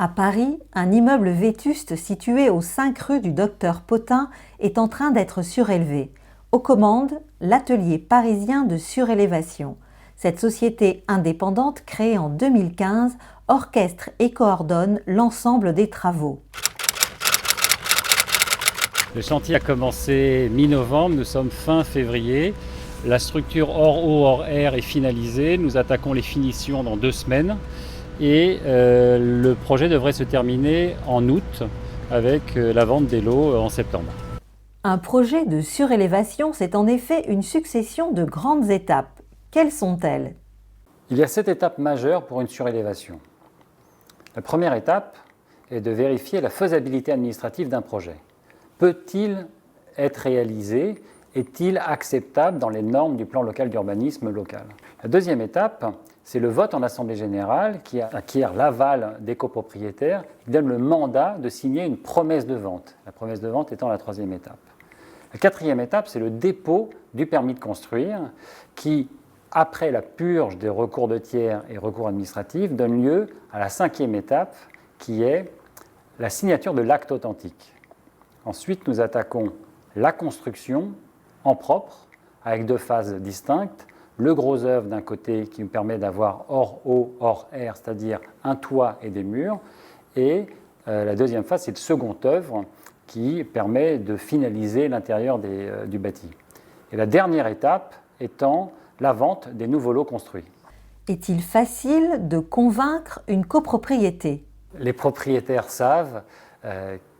À Paris, un immeuble vétuste situé aux 5 rue du Docteur Potain est en train d'être surélevé. Aux commandes, l'atelier parisien de surélévation. Cette société indépendante créée en 2015 orchestre et coordonne l'ensemble des travaux. Le chantier a commencé mi-novembre, nous sommes fin février. La structure hors eau, hors air est finalisée. Nous attaquons les finitions dans 2 semaines. Et le projet devrait se terminer en août avec la vente des lots en septembre. Un projet de surélévation, c'est en effet une succession de grandes étapes. Quelles sont-elles? Il y a 7 étapes majeures pour une surélévation. La première étape est de vérifier la faisabilité administrative d'un projet. Peut-il être réalisé? Est-il acceptable dans les normes du plan local d'urbanisme local? La deuxième étape, c'est le vote en assemblée générale qui acquiert l'aval des copropriétaires, qui donne le mandat de signer une promesse de vente. La promesse de vente étant la troisième étape. La quatrième étape, c'est le dépôt du permis de construire qui, après la purge des recours de tiers et recours administratifs, donne lieu à la cinquième étape qui est la signature de l'acte authentique. Ensuite, nous attaquons la construction en propre, avec 2 phases distinctes. Le gros œuvre d'un côté qui nous permet d'avoir hors eau, hors air, c'est-à-dire un toit et des murs. Et la deuxième phase, c'est le second œuvre qui permet de finaliser l'intérieur du bâti. Et la dernière étape étant la vente des nouveaux lots construits. Est-il facile de convaincre une copropriété? Les propriétaires savent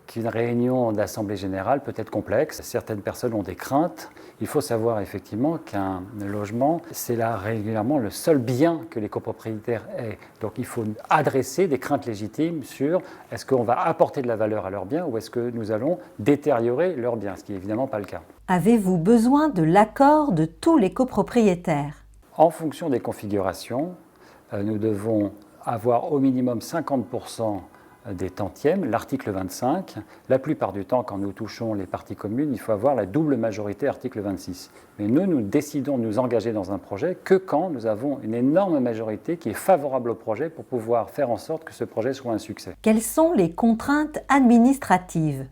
qu'une réunion d'assemblée générale peut être complexe. Certaines personnes ont des craintes. Il faut savoir effectivement qu'un logement, c'est là régulièrement le seul bien que les copropriétaires aient. Donc il faut adresser des craintes légitimes sur est-ce qu'on va apporter de la valeur à leurs biens ou est-ce que nous allons détériorer leurs biens, ce qui n'est évidemment pas le cas. Avez-vous besoin de l'accord de tous les copropriétaires? En fonction des configurations, nous devons avoir au minimum 50% des tantièmes, l'article 25. La plupart du temps, quand nous touchons les parties communes, il faut avoir la double majorité, article 26. Mais nous décidons de nous engager dans un projet que quand nous avons une énorme majorité qui est favorable au projet pour pouvoir faire en sorte que ce projet soit un succès. Quelles sont les contraintes administratives?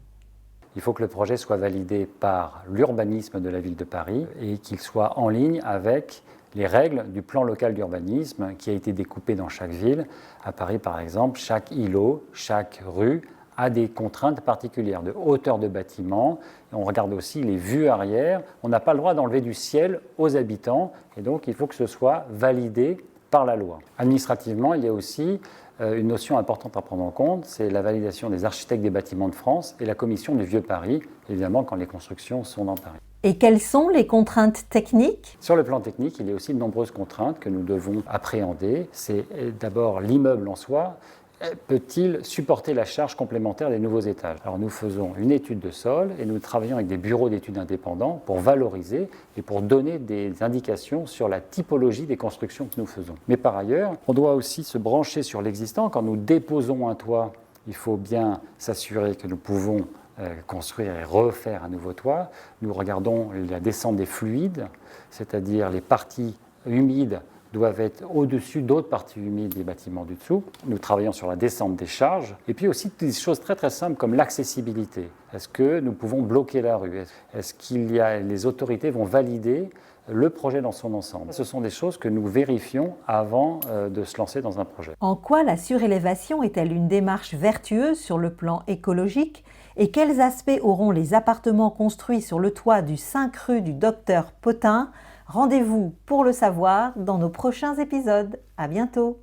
Il faut que le projet soit validé par l'urbanisme de la ville de Paris et qu'il soit en ligne avec les règles du plan local d'urbanisme qui a été découpé dans chaque ville. À Paris, par exemple, chaque îlot, chaque rue a des contraintes particulières de hauteur de bâtiment. On regarde aussi les vues arrière. On n'a pas le droit d'enlever du ciel aux habitants et donc il faut que ce soit validé par la loi. Administrativement, il y a aussi une notion importante à prendre en compte, c'est la validation des architectes des bâtiments de France et la commission du Vieux Paris, évidemment quand les constructions sont dans Paris. Et quelles sont les contraintes techniques? Sur le plan technique, il y a aussi de nombreuses contraintes que nous devons appréhender. C'est d'abord l'immeuble en soi. Peut-il supporter la charge complémentaire des nouveaux étages? Alors nous faisons une étude de sol et nous travaillons avec des bureaux d'études indépendants pour valoriser et pour donner des indications sur la typologie des constructions que nous faisons. Mais par ailleurs, on doit aussi se brancher sur l'existant. Quand nous déposons un toit, il faut bien s'assurer que nous pouvons construire et refaire un nouveau toit. Nous regardons la descente des fluides, c'est-à-dire les parties humides doivent être au-dessus d'autres parties humides des bâtiments du dessous. Nous travaillons sur la descente des charges et puis aussi des choses très très simples comme l'accessibilité. Est-ce que nous pouvons bloquer la rue? Est-ce qu'il y a, les autorités vont valider le projet dans son ensemble? Ce sont des choses que nous vérifions avant de se lancer dans un projet. En quoi la surélévation est-elle une démarche vertueuse sur le plan écologique? Et quels aspects auront les appartements construits sur le toit du 5 rue du Docteur Potain? Rendez-vous pour le savoir dans nos prochains épisodes. À bientôt!